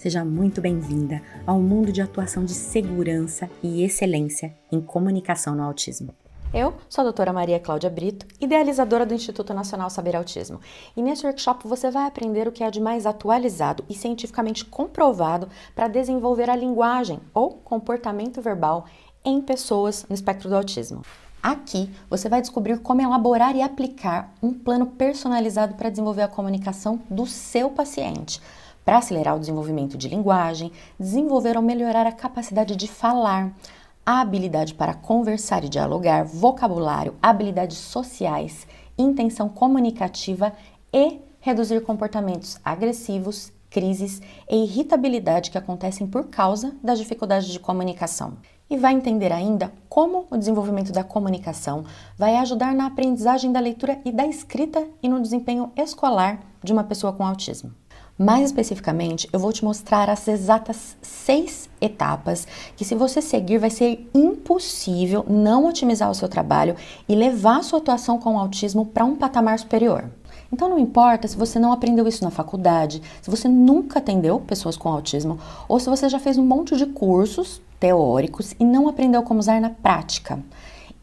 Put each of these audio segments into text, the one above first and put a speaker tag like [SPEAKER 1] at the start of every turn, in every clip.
[SPEAKER 1] Seja muito bem-vinda ao mundo de atuação de segurança e excelência em comunicação no autismo.
[SPEAKER 2] Eu sou a doutora Maria Cláudia Brito, idealizadora do Instituto Nacional Saber Autismo. E nesse workshop você vai aprender o que há de mais atualizado e cientificamente comprovado para desenvolver a linguagem ou comportamento verbal em pessoas no espectro do autismo. Aqui você vai descobrir como elaborar e aplicar um plano personalizado para desenvolver a comunicação do seu paciente, para acelerar o desenvolvimento de linguagem, desenvolver ou melhorar a capacidade de falar, a habilidade para conversar e dialogar, vocabulário, habilidades sociais, intenção comunicativa e reduzir comportamentos agressivos, crises e irritabilidade que acontecem por causa das dificuldades de comunicação. E vai entender ainda como o desenvolvimento da comunicação vai ajudar na aprendizagem da leitura e da escrita e no desempenho escolar de uma pessoa com autismo. Mais especificamente, eu vou te mostrar as exatas 6 etapas que, se você seguir, vai ser impossível não otimizar o seu trabalho e levar a sua atuação com o autismo para um patamar superior. Então não importa se você não aprendeu isso na faculdade, se você nunca atendeu pessoas com autismo ou se você já fez um monte de cursos teóricos e não aprendeu como usar na prática.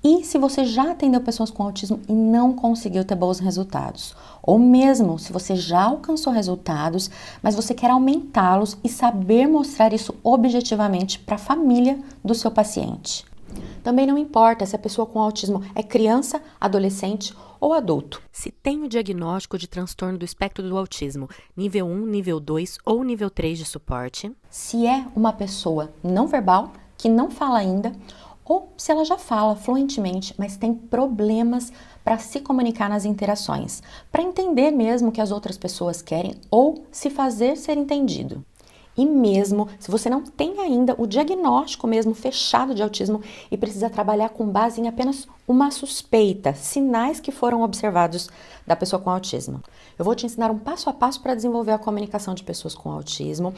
[SPEAKER 2] E se você já atendeu pessoas com autismo e não conseguiu ter bons resultados, ou mesmo se você já alcançou resultados, mas você quer aumentá-los e saber mostrar isso objetivamente para a família do seu paciente. Também não importa se a pessoa com autismo é criança, adolescente ou adulto. Se tem o diagnóstico de transtorno do espectro do autismo, nível 1, nível 2 ou nível 3 de suporte. Se é uma pessoa não verbal, que não fala ainda, ou se ela já fala fluentemente, mas tem problemas para se comunicar nas interações, para entender mesmo o que as outras pessoas querem ou se fazer ser entendido. E mesmo se você não tem ainda o diagnóstico mesmo fechado de autismo e precisa trabalhar com base em apenas uma suspeita, sinais que foram observados da pessoa com autismo. Eu vou te ensinar um passo a passo para desenvolver a comunicação de pessoas com autismo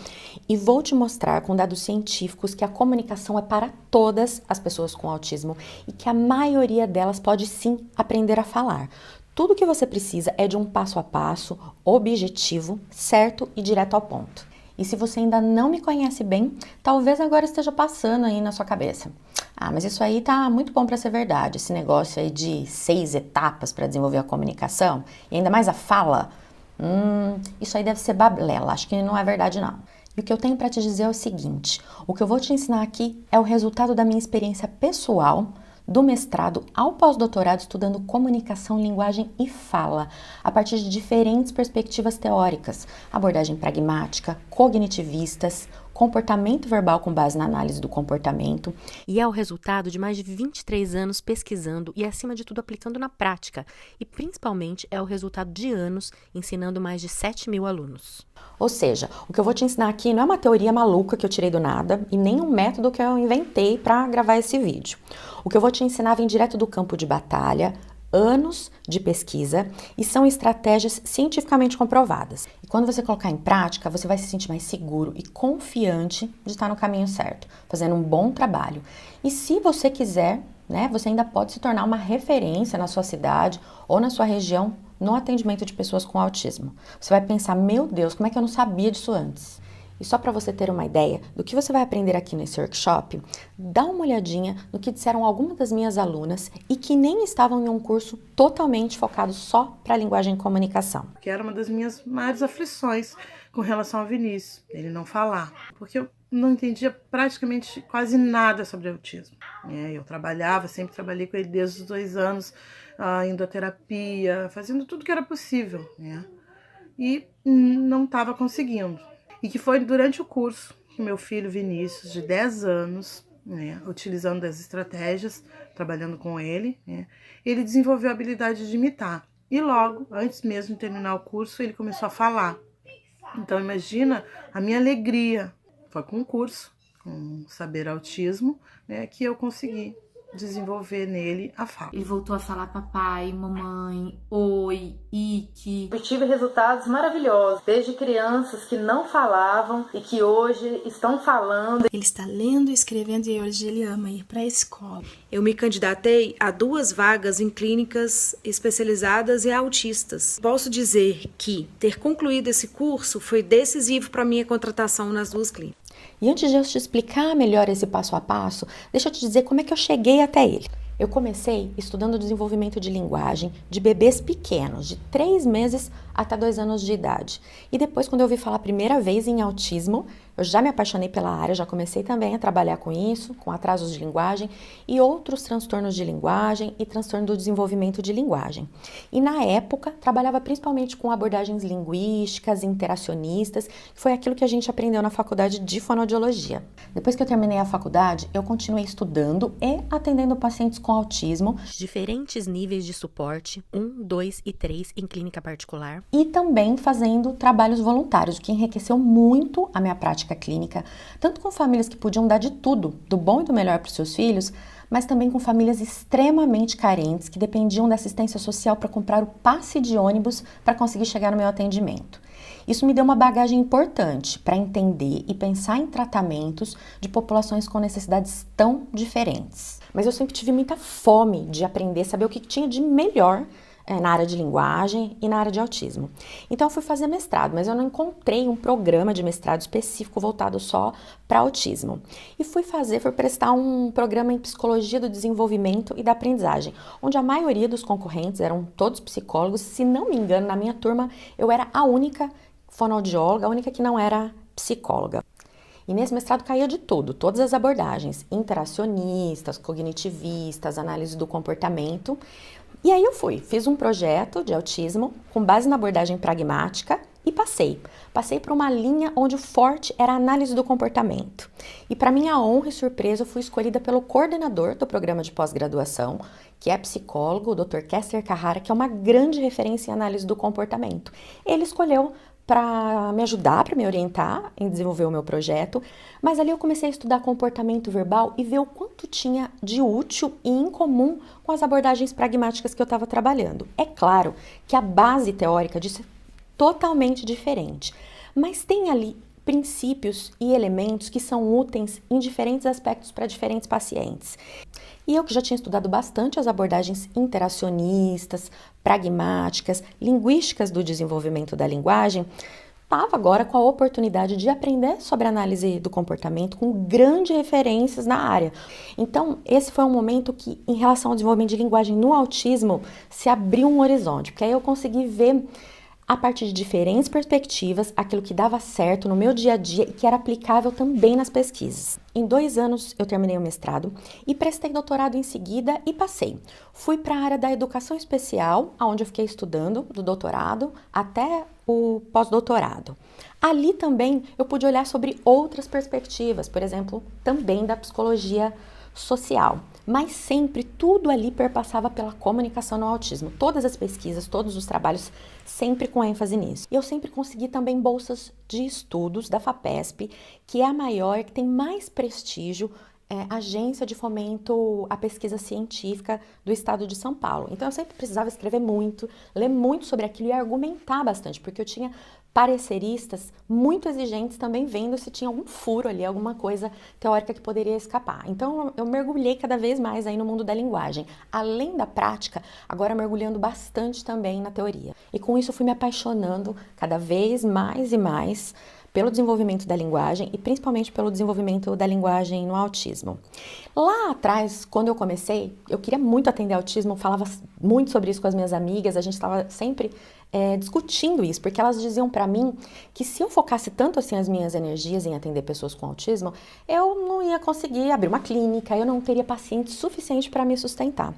[SPEAKER 2] e vou te mostrar com dados científicos que a comunicação é para todas as pessoas com autismo e que a maioria delas pode sim aprender a falar. Tudo que você precisa é de um passo a passo, objetivo, certo e direto ao ponto. E se você ainda não me conhece bem, talvez agora esteja passando aí na sua cabeça. Ah, mas isso aí tá muito bom para ser verdade, esse negócio aí de 6 etapas para desenvolver a comunicação, e ainda mais a fala. Isso aí deve ser balela, acho que não é verdade não. E o que eu tenho para te dizer é o seguinte, o que eu vou te ensinar aqui é o resultado da minha experiência pessoal, do mestrado ao pós-doutorado estudando comunicação, linguagem e fala, a partir de diferentes perspectivas teóricas, abordagem pragmática, cognitivistas, comportamento verbal com base na análise do comportamento, e é o resultado de mais de 23 anos pesquisando e, acima de tudo, aplicando na prática, e principalmente é o resultado de anos ensinando mais de 7.000 alunos. Ou seja, o que eu vou te ensinar aqui não é uma teoria maluca que eu tirei do nada e nem um método que eu inventei para gravar esse vídeo. O que eu vou te ensinar vem direto do campo de batalha, anos de pesquisa e são estratégias cientificamente comprovadas. E quando você colocar em prática, você vai se sentir mais seguro e confiante de estar no caminho certo, fazendo um bom trabalho. E se você quiser, você ainda pode se tornar uma referência na sua cidade ou na sua região no atendimento de pessoas com autismo. Você vai pensar, meu Deus, como é que eu não sabia disso antes? E só para você ter uma ideia do que você vai aprender aqui nesse workshop, dá uma olhadinha no que disseram algumas das minhas alunas e que nem estavam em um curso totalmente focado só para a linguagem e comunicação.
[SPEAKER 3] Que era uma das minhas maiores aflições com relação ao Vinícius, ele não falar, porque eu não entendia praticamente quase nada sobre autismo. Eu sempre trabalhei com ele desde os 2 anos, indo à terapia, fazendo tudo que era possível, e não estava conseguindo. E que foi durante o curso que meu filho Vinícius, de 10 anos, utilizando das estratégias, trabalhando com ele, ele desenvolveu a habilidade de imitar. E logo, antes mesmo de terminar o curso, ele começou a falar. Então imagina a minha alegria. Foi com o curso, com Saber Autismo, que eu consegui desenvolver nele a fala.
[SPEAKER 4] Ele voltou a falar papai, mamãe, oi, Ike.
[SPEAKER 5] Eu tive resultados maravilhosos, desde crianças que não falavam e que hoje estão falando.
[SPEAKER 6] Ele está lendo e escrevendo e hoje ele ama ir para a escola.
[SPEAKER 7] Eu me candidatei a 2 vagas em clínicas especializadas em autistas. Posso dizer que ter concluído esse curso foi decisivo para minha contratação nas 2 clínicas.
[SPEAKER 2] E antes de eu te explicar melhor esse passo a passo, deixa eu te dizer como é que eu cheguei até ele. Eu comecei estudando desenvolvimento de linguagem de bebês pequenos, de 3 meses até 2 anos de idade. E depois, quando eu ouvi falar a primeira vez em autismo, eu já me apaixonei pela área, já comecei também a trabalhar com isso, com atrasos de linguagem e outros transtornos de linguagem e transtorno do desenvolvimento de linguagem. E na época, trabalhava principalmente com abordagens linguísticas, interacionistas, que foi aquilo que a gente aprendeu na faculdade de fonoaudiologia. Depois que eu terminei a faculdade, eu continuei estudando e atendendo pacientes com autismo,
[SPEAKER 1] Diferentes níveis de suporte, 1, 2 e 3 em clínica particular.
[SPEAKER 2] e também fazendo trabalhos voluntários, o que enriqueceu muito a minha prática clínica, tanto com famílias que podiam dar de tudo, do bom e do melhor para os seus filhos, mas também com famílias extremamente carentes que dependiam da assistência social para comprar o passe de ônibus para conseguir chegar no meu atendimento. Isso me deu uma bagagem importante para entender e pensar em tratamentos de populações com necessidades tão diferentes. Mas eu sempre tive muita fome de aprender, saber o que tinha de melhor na área de linguagem e na área de autismo. Então eu fui fazer mestrado, mas eu não encontrei um programa de mestrado específico voltado só para autismo. E fui prestar um programa em psicologia do desenvolvimento e da aprendizagem, onde a maioria dos concorrentes eram todos psicólogos. Se não me engano, na minha turma eu era a única fonoaudióloga, a única que não era psicóloga. E nesse mestrado caía de tudo, todas as abordagens, interacionistas, cognitivistas, análise do comportamento. E aí eu fiz um projeto de autismo com base na abordagem pragmática e passei. Passei por uma linha onde o forte era a análise do comportamento. E para minha honra e surpresa, eu fui escolhida pelo coordenador do programa de pós-graduação, que é psicólogo, o Dr. Kester Carrara, que é uma grande referência em análise do comportamento. Ele escolheu para me ajudar, para me orientar em desenvolver o meu projeto, mas ali eu comecei a estudar comportamento verbal e ver o quanto tinha de útil e incomum com as abordagens pragmáticas que eu estava trabalhando. É claro que a base teórica disso é totalmente diferente, mas tem ali princípios e elementos que são úteis em diferentes aspectos para diferentes pacientes. E eu que já tinha estudado bastante as abordagens interacionistas, pragmáticas, linguísticas do desenvolvimento da linguagem, estava agora com a oportunidade de aprender sobre a análise do comportamento com grandes referências na área. Então, esse foi um momento que, em relação ao desenvolvimento de linguagem no autismo, se abriu um horizonte, porque aí eu consegui ver a partir de diferentes perspectivas, aquilo que dava certo no meu dia a dia e que era aplicável também nas pesquisas. Em 2 anos eu terminei o mestrado e prestei doutorado em seguida e passei. Fui para a área da educação especial, onde eu fiquei estudando do doutorado até o pós-doutorado. Ali também eu pude olhar sobre outras perspectivas, por exemplo, também da psicologia social. Mas sempre tudo ali perpassava pela comunicação no autismo. Todas as pesquisas, todos os trabalhos, sempre com ênfase nisso. Eu sempre consegui também bolsas de estudos da FAPESP, que é a maior, que tem mais prestígio, agência de fomento à pesquisa científica do estado de São Paulo. Então eu sempre precisava escrever muito, ler muito sobre aquilo e argumentar bastante, porque eu tinha pareceristas muito exigentes também vendo se tinha algum furo ali, alguma coisa teórica que poderia escapar. Então eu mergulhei cada vez mais aí no mundo da linguagem. Além da prática, agora mergulhando bastante também na teoria. E com isso fui me apaixonando cada vez mais e mais pelo desenvolvimento da linguagem e principalmente pelo desenvolvimento da linguagem no autismo. Lá atrás, quando eu comecei, eu queria muito atender autismo, falava muito sobre isso com as minhas amigas, a gente estava sempre discutindo isso, porque elas diziam para mim que se eu focasse tanto assim as minhas energias em atender pessoas com autismo, eu não ia conseguir abrir uma clínica, eu não teria paciente suficiente para me sustentar.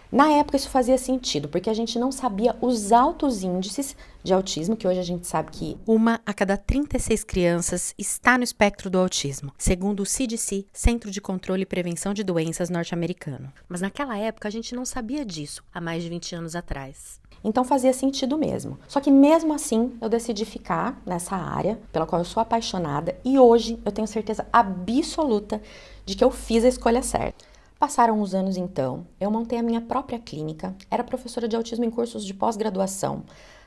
[SPEAKER 2] Na época isso fazia sentido, porque a gente não sabia os altos índices de autismo, que hoje a gente sabe que
[SPEAKER 1] 1 a cada 36 crianças está no espectro do autismo, segundo o CDC, Centro de Controle e Prevenção de Doenças norte-americano. Mas naquela época a gente não sabia disso, há mais de 20 anos atrás.
[SPEAKER 2] Então fazia sentido mesmo. Só que mesmo assim eu decidi ficar nessa área pela qual eu sou apaixonada e hoje eu tenho certeza absoluta de que eu fiz a escolha certa. Passaram os anos então, eu montei a minha própria clínica, era professora de autismo em cursos de pós-graduação,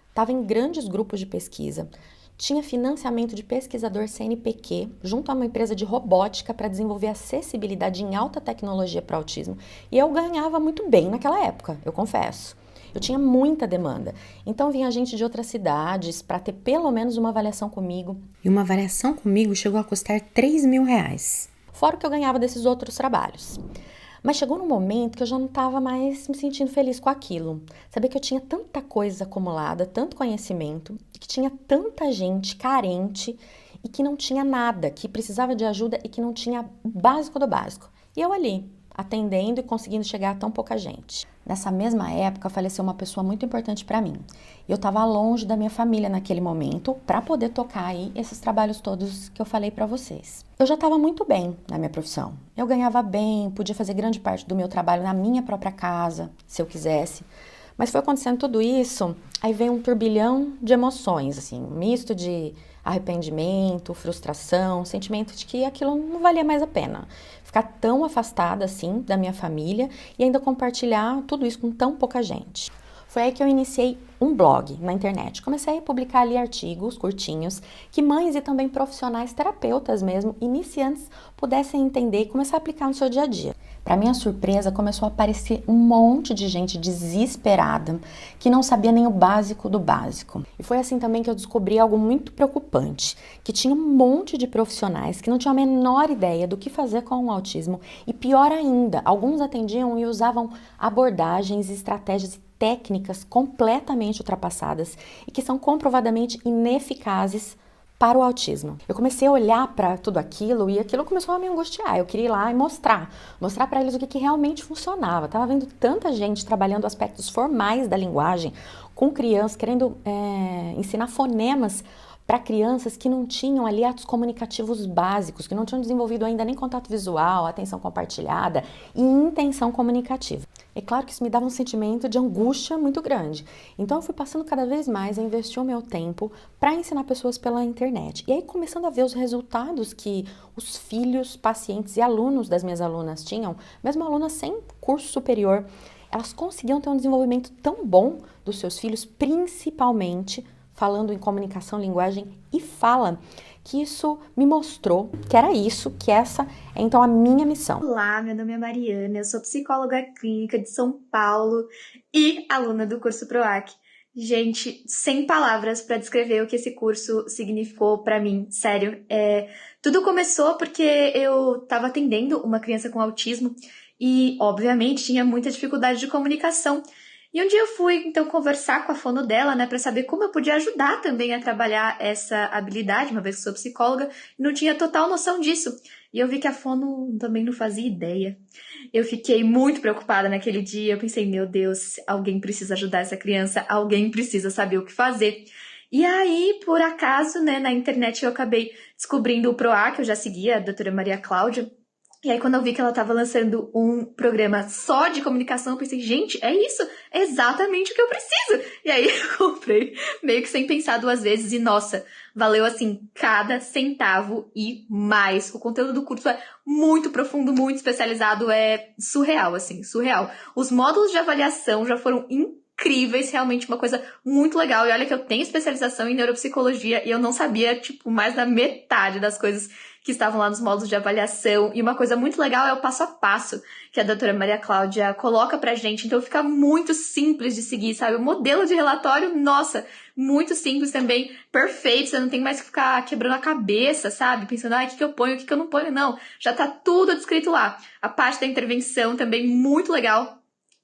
[SPEAKER 2] estava em grandes grupos de pesquisa, tinha financiamento de pesquisador CNPq junto a uma empresa de robótica para desenvolver acessibilidade em alta tecnologia para autismo, e eu ganhava muito bem naquela época, eu confesso. Eu tinha muita demanda, então vinha gente de outras cidades para ter pelo menos uma avaliação comigo.
[SPEAKER 1] E uma avaliação comigo chegou a custar R$3.000.
[SPEAKER 2] Fora o que eu ganhava desses outros trabalhos. Mas chegou num momento que eu já não estava mais me sentindo feliz com aquilo. Saber que eu tinha tanta coisa acumulada, tanto conhecimento, que tinha tanta gente carente e que não tinha nada, que precisava de ajuda e que não tinha o básico do básico. E eu ali, atendendo e conseguindo chegar a tão pouca gente. Nessa mesma época, faleceu uma pessoa muito importante para mim. Eu estava longe da minha família naquele momento para poder tocar aí esses trabalhos todos que eu falei para vocês. Eu já estava muito bem na minha profissão. Eu ganhava bem, podia fazer grande parte do meu trabalho na minha própria casa, se eu quisesse. Mas foi acontecendo tudo isso, aí veio um turbilhão de emoções, assim, um misto de arrependimento, frustração, sentimento de que aquilo não valia mais a pena. Ficar tão afastada assim da minha família e ainda compartilhar tudo isso com tão pouca gente. Foi aí que eu iniciei um blog na internet. Comecei a publicar ali artigos curtinhos que mães e também profissionais, terapeutas mesmo, iniciantes, pudessem entender e começar a aplicar no seu dia a dia. Para minha surpresa, começou a aparecer um monte de gente desesperada que não sabia nem o básico do básico. E foi assim também que eu descobri algo muito preocupante, que tinha um monte de profissionais que não tinham a menor ideia do que fazer com o autismo e pior ainda, alguns atendiam e usavam abordagens, estratégias e técnicas completamente ultrapassadas e que são comprovadamente ineficazes para o autismo. Eu comecei a olhar para tudo aquilo e aquilo começou a me angustiar. Eu queria ir lá e mostrar para eles o que realmente funcionava. Estava vendo tanta gente trabalhando aspectos formais da linguagem com crianças, querendo ensinar fonemas para crianças que não tinham ali atos comunicativos básicos, que não tinham desenvolvido ainda nem contato visual, atenção compartilhada e intenção comunicativa. É claro que isso me dava um sentimento de angústia muito grande. Então eu fui passando cada vez mais a investir o meu tempo para ensinar pessoas pela internet. E aí começando a ver os resultados que os filhos, pacientes e alunos das minhas alunas tinham, mesmo alunas sem curso superior, elas conseguiam ter um desenvolvimento tão bom dos seus filhos, principalmente falando em comunicação, linguagem e fala, que isso me mostrou que era isso, que essa é então a minha missão.
[SPEAKER 8] Olá, meu nome é Mariana, eu sou psicóloga clínica de São Paulo e aluna do curso PROAC. Gente, sem palavras para descrever o que esse curso significou para mim, sério. Tudo começou porque eu estava atendendo uma criança com autismo e, obviamente, tinha muita dificuldade de comunicação. E um dia eu fui, então, conversar com a fono dela, né, para saber como eu podia ajudar também a trabalhar essa habilidade, uma vez que sou psicóloga, e não tinha total noção disso. E eu vi que a fono também não fazia ideia. Eu fiquei muito preocupada naquele dia, eu pensei, meu Deus, alguém precisa ajudar essa criança, alguém precisa saber o que fazer. E aí, por acaso, né, na internet eu acabei descobrindo o PROAC, eu já seguia a doutora Maria Cláudia. E aí, quando eu vi que ela estava lançando um programa só de comunicação, eu pensei, gente, é isso, é exatamente o que eu preciso. E aí, eu comprei, meio que sem pensar duas vezes, e nossa, valeu assim, cada centavo e mais. O conteúdo do curso é muito profundo, muito especializado, é surreal, assim, surreal. Os módulos de avaliação já foram incríveis, realmente uma coisa muito legal. E olha que eu tenho especialização em neuropsicologia e eu não sabia, tipo, mais da metade das coisas que estavam lá nos módulos de avaliação. E uma coisa muito legal é o passo a passo que a doutora Maria Cláudia coloca pra gente. Então fica muito simples de seguir, sabe? O modelo de relatório, nossa, muito simples também, perfeito. Você não tem mais que ficar quebrando a cabeça, sabe? Pensando, o que eu ponho, o que eu não ponho. Não, já tá tudo descrito lá. A parte da intervenção também muito legal,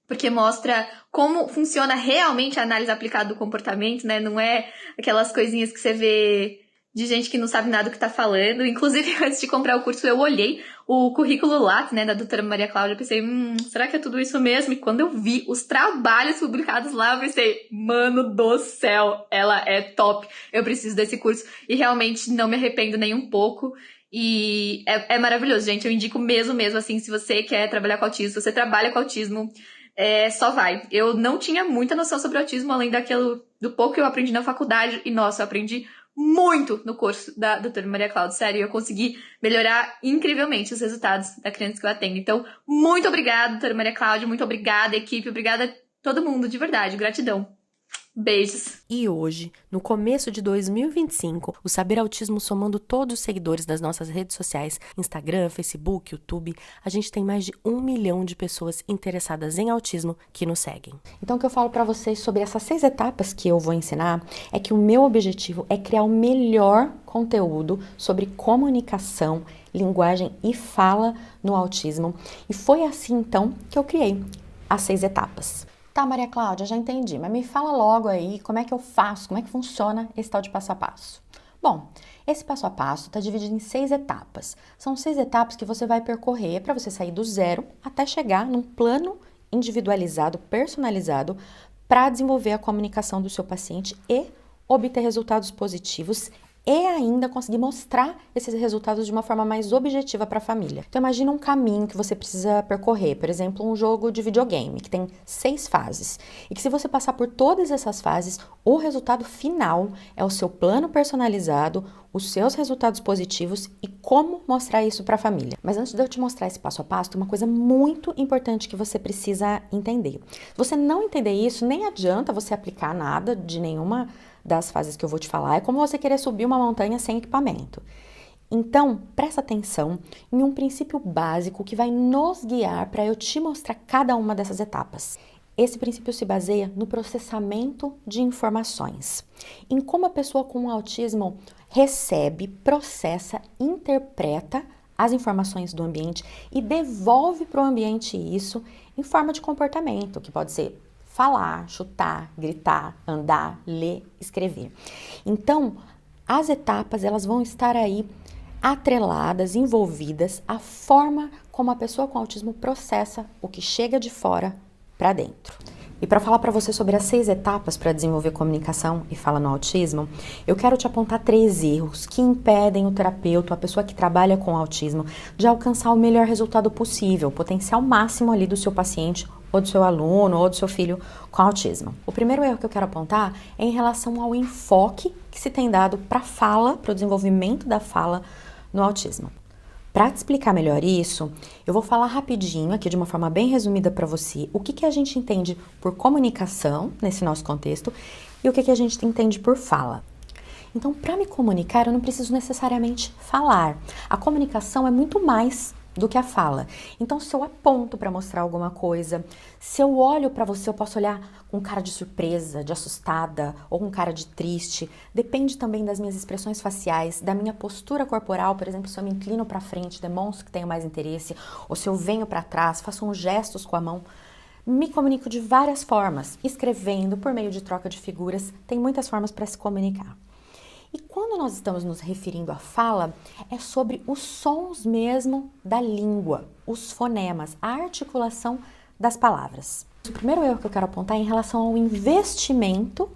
[SPEAKER 8] porque mostra como funciona realmente a análise aplicada do comportamento, né? Não é aquelas coisinhas que você vê de gente que não sabe nada do que tá falando. Inclusive, antes de comprar o curso, eu olhei o currículo Lattes, né, da doutora Maria Cláudia, pensei, será que é tudo isso mesmo? E quando eu vi os trabalhos publicados lá, eu pensei, mano do céu, ela é top, eu preciso desse curso. E realmente não me arrependo nem um pouco. E é maravilhoso, gente, eu indico mesmo, assim, se você quer trabalhar com autismo, se você trabalha com autismo, só vai. Eu não tinha muita noção sobre autismo, além do pouco que eu aprendi na faculdade, e nossa, eu aprendi muito no curso da doutora Maria Cláudia. Sério, eu consegui melhorar incrivelmente os resultados da criança que eu atendo. Então, muito obrigada, doutora Maria Cláudia. Muito obrigada, equipe. Obrigada a todo mundo, de verdade. Gratidão. Beijos.
[SPEAKER 1] E hoje, no começo de 2025, o Saber Autismo somando todos os seguidores das nossas redes sociais, Instagram, Facebook, YouTube, a gente tem mais de 1 milhão de pessoas interessadas em autismo que nos seguem.
[SPEAKER 2] Então, o que eu falo para vocês sobre essas 6 etapas que eu vou ensinar é que o meu objetivo é criar o melhor conteúdo sobre comunicação, linguagem e fala no autismo. E foi assim, então, que eu criei as 6 etapas. Tá, Maria Cláudia, já entendi, mas me fala logo aí como é que eu faço, como é que funciona esse tal de passo a passo. Bom, esse passo a passo está dividido em 6 etapas. São 6 etapas que você vai percorrer para você sair do zero até chegar num plano individualizado, personalizado, para desenvolver a comunicação do seu paciente e obter resultados positivos e ainda conseguir mostrar esses resultados de uma forma mais objetiva para a família. Então imagina um caminho que você precisa percorrer, por exemplo, um jogo de videogame que tem 6 fases e que se você passar por todas essas fases, o resultado final é o seu plano personalizado, os seus resultados positivos e como mostrar isso para a família. Mas antes de eu te mostrar esse passo a passo, tem uma coisa muito importante que você precisa entender. Se você não entender isso, nem adianta você aplicar nada de nenhuma das fases que eu vou te falar. É como você querer subir uma montanha sem equipamento. Então, presta atenção em um princípio básico que vai nos guiar para eu te mostrar cada uma dessas etapas. Esse princípio se baseia no processamento de informações, em como a pessoa com autismo recebe, processa, interpreta as informações do ambiente e devolve para o ambiente isso em forma de comportamento, que pode ser falar, chutar, gritar, andar, ler, escrever. Então, as etapas elas vão estar aí atreladas, envolvidas à forma como a pessoa com autismo processa o que chega de fora para dentro. E para falar para você sobre as 6 etapas para desenvolver comunicação e fala no autismo, eu quero te apontar 3 erros que impedem o terapeuta, a pessoa que trabalha com autismo, de alcançar o melhor resultado possível, o potencial máximo ali do seu paciente ou do seu aluno, ou do seu filho com autismo. O primeiro erro que eu quero apontar é em relação ao enfoque que se tem dado para a fala, para o desenvolvimento da fala no autismo. Para te explicar melhor isso, eu vou falar rapidinho, aqui de uma forma bem resumida para você, o que a gente entende por comunicação, nesse nosso contexto, e o que a gente entende por fala. Então, para me comunicar, eu não preciso necessariamente falar. A comunicação é muito mais do que a fala. Então, se eu aponto para mostrar alguma coisa, se eu olho para você, eu posso olhar com cara de surpresa, de assustada ou com cara de triste. Depende também das minhas expressões faciais, da minha postura corporal. Por exemplo, se eu me inclino para frente, demonstro que tenho mais interesse, ou se eu venho para trás, faço uns gestos com a mão. Me comunico de várias formas, escrevendo, por meio de troca de figuras. Tem muitas formas para se comunicar. E quando nós estamos nos referindo à fala, é sobre os sons mesmo da língua, os fonemas, a articulação das palavras. O primeiro erro que eu quero apontar é em relação ao investimento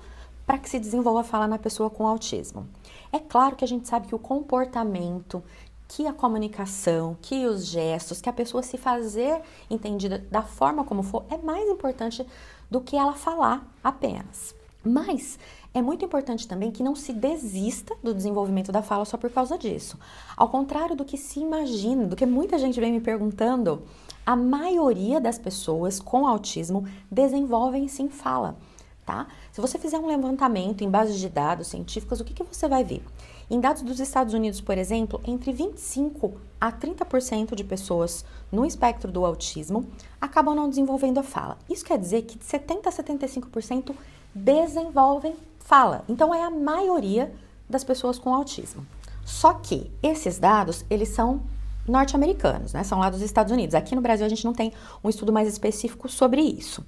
[SPEAKER 2] para que se desenvolva a fala na pessoa com autismo. É claro que a gente sabe que o comportamento, que a comunicação, que os gestos, que a pessoa se fazer entendida da forma como for, é mais importante do que ela falar apenas. Mas é muito importante também que não se desista do desenvolvimento da fala só por causa disso. Ao contrário do que se imagina, do que muita gente vem me perguntando, a maioria das pessoas com autismo desenvolvem sim fala, tá? Se você fizer um levantamento em bases de dados científicas, o que você vai ver? Em dados dos Estados Unidos, por exemplo, entre 25% a 30% de pessoas no espectro do autismo acabam não desenvolvendo a fala. Isso quer dizer que de 70% a 75% desenvolvem fala. Então, é a maioria das pessoas com autismo. Só que esses dados, eles são norte-americanos, né? São lá dos Estados Unidos. Aqui no Brasil, a gente não tem um estudo mais específico sobre isso.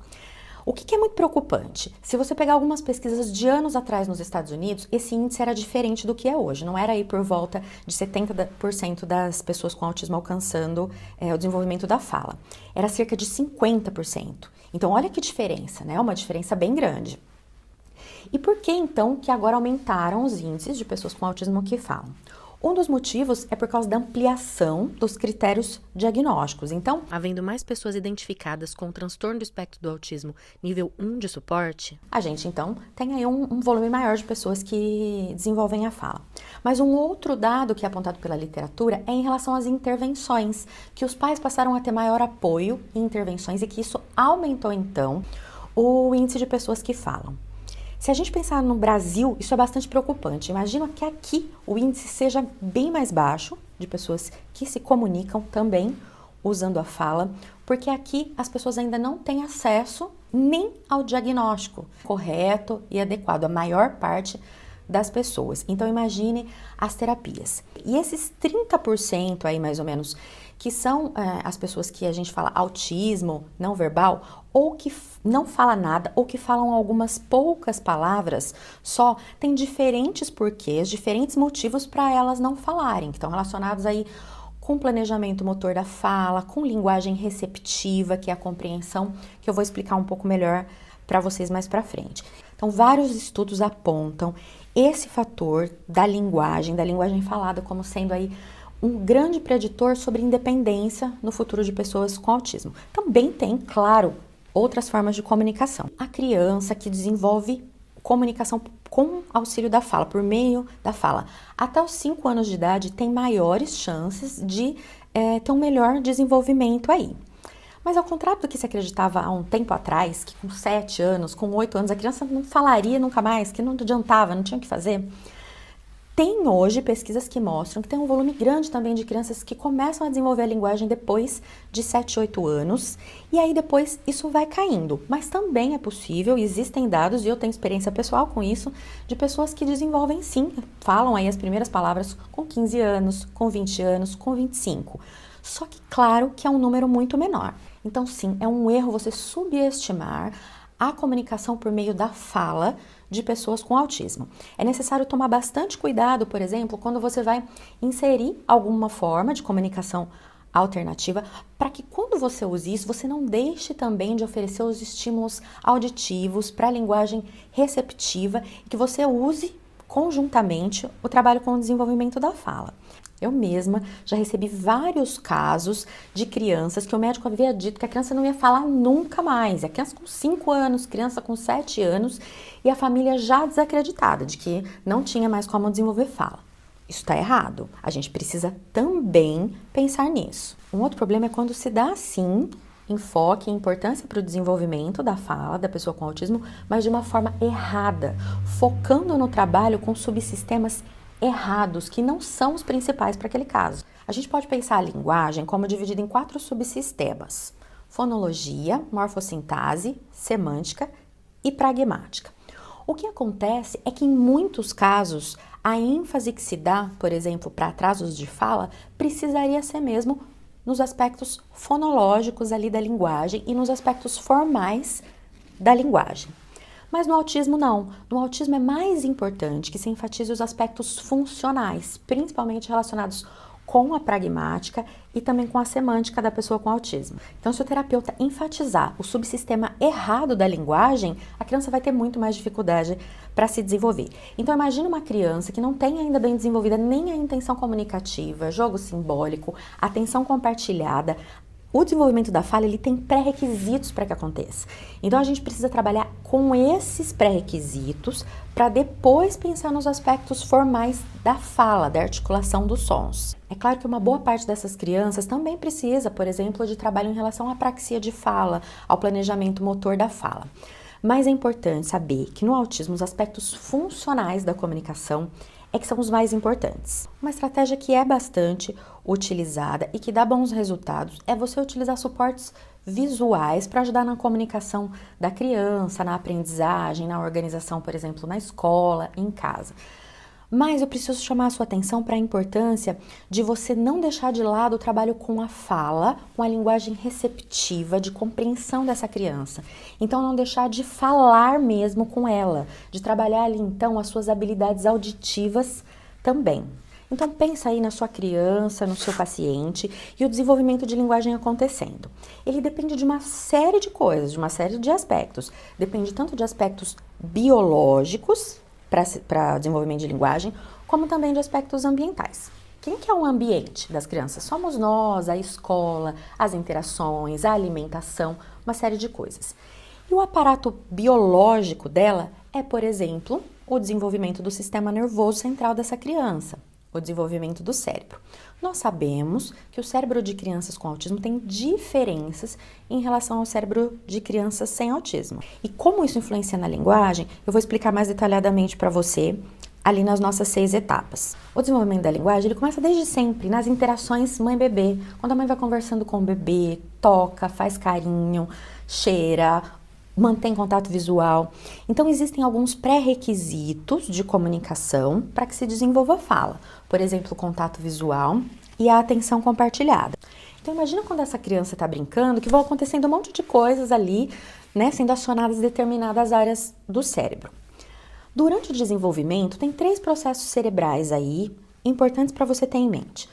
[SPEAKER 2] O que é muito preocupante? Se você pegar algumas pesquisas de anos atrás nos Estados Unidos, esse índice era diferente do que é hoje. Não era aí por volta de 70% das pessoas com autismo alcançando o desenvolvimento da fala. Era cerca de 50%. Então, olha que diferença, né? Uma diferença bem grande. E por que, então, que agora aumentaram os índices de pessoas com autismo que falam? Um dos motivos é por causa da ampliação dos critérios diagnósticos. Então,
[SPEAKER 1] havendo mais pessoas identificadas com o transtorno do espectro do autismo nível 1 de suporte,
[SPEAKER 2] a gente então tem aí um volume maior de pessoas que desenvolvem a fala. Mas um outro dado que é apontado pela literatura é em relação às intervenções, que os pais passaram a ter maior apoio em intervenções e que isso aumentou então o índice de pessoas que falam. Se a gente pensar no Brasil, isso é bastante preocupante. Imagina que aqui o índice seja bem mais baixo de pessoas que se comunicam também usando a fala, porque aqui as pessoas ainda não têm acesso nem ao diagnóstico correto e adequado, a maior parte das pessoas. Então imagine as terapias. E esses 30% aí mais ou menos, que são as pessoas que a gente fala autismo não verbal, ou que não fala nada, ou que falam algumas poucas palavras só, tem diferentes porquês, diferentes motivos para elas não falarem, que estão relacionados aí com planejamento motor da fala, com linguagem receptiva, que é a compreensão, que eu vou explicar um pouco melhor para vocês mais para frente. Então, vários estudos apontam esse fator da linguagem falada como sendo aí um grande preditor sobre independência no futuro de pessoas com autismo. Também tem, claro, outras formas de comunicação. A criança que desenvolve comunicação com auxílio da fala, por meio da fala, até os 5 anos de idade tem maiores chances de ter um melhor desenvolvimento aí. Mas ao contrário do que se acreditava há um tempo atrás, que com 7 anos, com 8 anos, a criança não falaria nunca mais, que não adiantava, não tinha o que fazer, tem hoje pesquisas que mostram que tem um volume grande também de crianças que começam a desenvolver a linguagem depois de 7, 8 anos, e aí depois isso vai caindo. Mas também é possível, existem dados, e eu tenho experiência pessoal com isso, de pessoas que desenvolvem sim, falam aí as primeiras palavras com 15 anos, com 20 anos, com 25. Só que claro que é um número muito menor. Então sim, é um erro você subestimar a comunicação por meio da fala de pessoas com autismo. É necessário tomar bastante cuidado, por exemplo, quando você vai inserir alguma forma de comunicação alternativa, para que quando você use isso, você não deixe também de oferecer os estímulos auditivos para a linguagem receptiva e que você use conjuntamente o trabalho com o desenvolvimento da fala. Eu mesma já recebi vários casos de crianças que o médico havia dito que a criança não ia falar nunca mais. A criança com 5 anos, criança com 7 anos e a família já desacreditada de que não tinha mais como desenvolver fala. Isso está errado. A gente precisa também pensar nisso. Um outro problema é quando se dá, sim, enfoque e importância para o desenvolvimento da fala da pessoa com autismo, mas de uma forma errada, focando no trabalho com subsistemas errados, que não são os principais para aquele caso. A gente pode pensar a linguagem como dividida em 4 subsistemas: fonologia, morfossintase, semântica e pragmática. O que acontece é que em muitos casos a ênfase que se dá, por exemplo, para atrasos de fala, precisaria ser mesmo nos aspectos fonológicos ali da linguagem e nos aspectos formais da linguagem. Mas no autismo não. No autismo é mais importante que se enfatize os aspectos funcionais, principalmente relacionados com a pragmática e também com a semântica da pessoa com autismo. Então, se o terapeuta enfatizar o subsistema errado da linguagem, a criança vai ter muito mais dificuldade para se desenvolver. Então, imagine uma criança que não tem ainda bem desenvolvida nem a intenção comunicativa, jogo simbólico, atenção compartilhada. O desenvolvimento da fala, ele tem pré-requisitos para que aconteça. Então, a gente precisa trabalhar com esses pré-requisitos para depois pensar nos aspectos formais da fala, da articulação dos sons. É claro que uma boa parte dessas crianças também precisa, por exemplo, de trabalho em relação à apraxia de fala, ao planejamento motor da fala. Mas é importante saber que no autismo os aspectos funcionais da comunicação é que são os mais importantes. Uma estratégia que é bastante utilizada e que dá bons resultados é você utilizar suportes visuais para ajudar na comunicação da criança, na aprendizagem, na organização, por exemplo, na escola, em casa. Mas eu preciso chamar a sua atenção para a importância de você não deixar de lado o trabalho com a fala, com a linguagem receptiva, de compreensão dessa criança. Então, não deixar de falar mesmo com ela, de trabalhar ali, então, as suas habilidades auditivas também. Então, pensa aí na sua criança, no seu paciente e o desenvolvimento de linguagem acontecendo. Ele depende de uma série de coisas, de uma série de aspectos. Depende tanto de aspectos biológicos, para desenvolvimento de linguagem, como também de aspectos ambientais. Quem que é o ambiente das crianças? Somos nós, a escola, as interações, a alimentação, uma série de coisas. E o aparato biológico dela é, por exemplo, o desenvolvimento do sistema nervoso central dessa criança, o desenvolvimento do cérebro. Nós sabemos que o cérebro de crianças com autismo tem diferenças em relação ao cérebro de crianças sem autismo. E como isso influencia na linguagem, eu vou explicar mais detalhadamente para você ali nas nossas 6 etapas. O desenvolvimento da linguagem, ele começa desde sempre, nas interações mãe-bebê. Quando a mãe vai conversando com o bebê, toca, faz carinho, cheira, mantém contato visual. Então, existem alguns pré-requisitos de comunicação para que se desenvolva a fala. Por exemplo, o contato visual e a atenção compartilhada. Então, imagina quando essa criança está brincando, que vão acontecendo um monte de coisas ali, né, sendo acionadas determinadas áreas do cérebro. Durante o desenvolvimento, tem 3 processos cerebrais aí importantes para você ter em mente.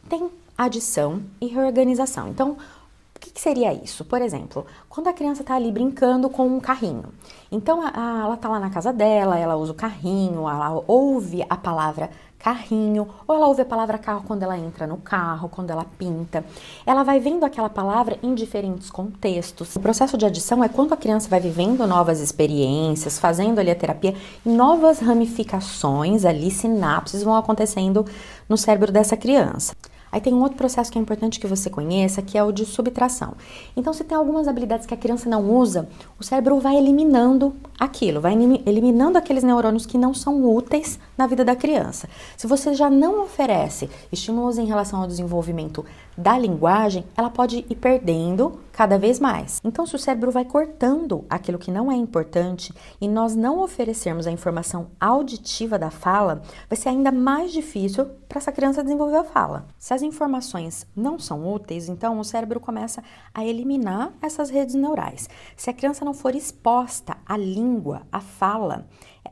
[SPEAKER 2] Tem adição e reorganização. Então, o que seria isso? Por exemplo, quando a criança está ali brincando com um carrinho. Então, ela está lá na casa dela, ela usa o carrinho, ela ouve a palavra carrinho, ou ela ouve a palavra carro quando ela entra no carro, quando ela pinta. Ela vai vendo aquela palavra em diferentes contextos. O processo de adição é quando a criança vai vivendo novas experiências, fazendo ali a terapia, e novas ramificações ali, sinapses vão acontecendo no cérebro dessa criança. Aí tem um outro processo que é importante que você conheça, que é o de subtração. Então, se tem algumas habilidades que a criança não usa, o cérebro vai eliminando aquilo, vai eliminando aqueles neurônios que não são úteis na vida da criança. Se você já não oferece estímulos em relação ao desenvolvimento da linguagem, ela pode ir perdendo cada vez mais. Então, se o cérebro vai cortando aquilo que não é importante e nós não oferecermos a informação auditiva da fala, vai ser ainda mais difícil para essa criança desenvolver a fala. Se as informações não são úteis, então o cérebro começa a eliminar essas redes neurais. Se a criança não for exposta à língua, à fala,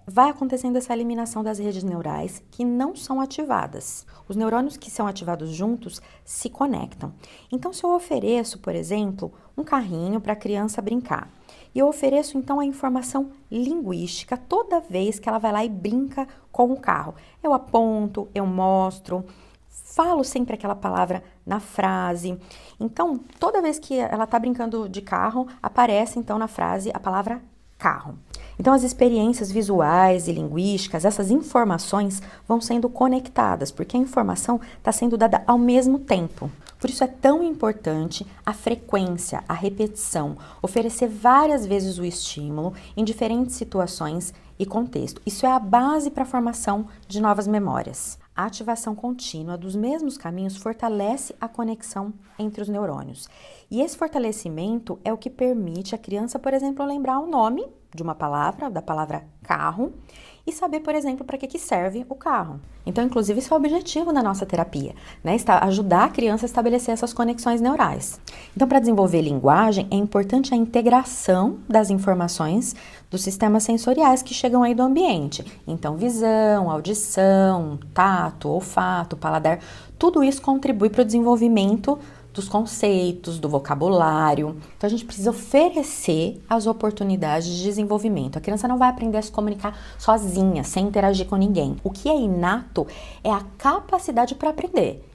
[SPEAKER 2] vai acontecendo essa eliminação das redes neurais que não são ativadas. Os neurônios que são ativados juntos se conectam. Então, se eu ofereço, por exemplo, um carrinho para a criança brincar, e eu ofereço, então, a informação linguística toda vez que ela vai lá e brinca com o carro. Eu aponto, eu mostro, falo sempre aquela palavra na frase. Então, toda vez que ela está brincando de carro, aparece, então, na frase a palavra carro. Então, as experiências visuais e linguísticas, essas informações vão sendo conectadas, porque a informação está sendo dada ao mesmo tempo. Por isso é tão importante a frequência, a repetição, oferecer várias vezes o estímulo em diferentes situações e contexto. Isso é a base para a formação de novas memórias. A ativação contínua dos mesmos caminhos fortalece a conexão entre os neurônios. E esse fortalecimento é o que permite a criança, por exemplo, lembrar o nome de uma palavra, da palavra carro, e saber, por exemplo, para que serve o carro. Então, inclusive, isso é o objetivo da nossa terapia, né? Ajudar a criança a estabelecer essas conexões neurais. Então, para desenvolver linguagem, é importante a integração das informações dos sistemas sensoriais que chegam aí do ambiente. Então, visão, audição, tato, olfato, paladar, tudo isso contribui para o desenvolvimento dos conceitos, do vocabulário. Então, a gente precisa oferecer as oportunidades de desenvolvimento. A criança não vai aprender a se comunicar sozinha, sem interagir com ninguém. O que é inato é a capacidade para aprender.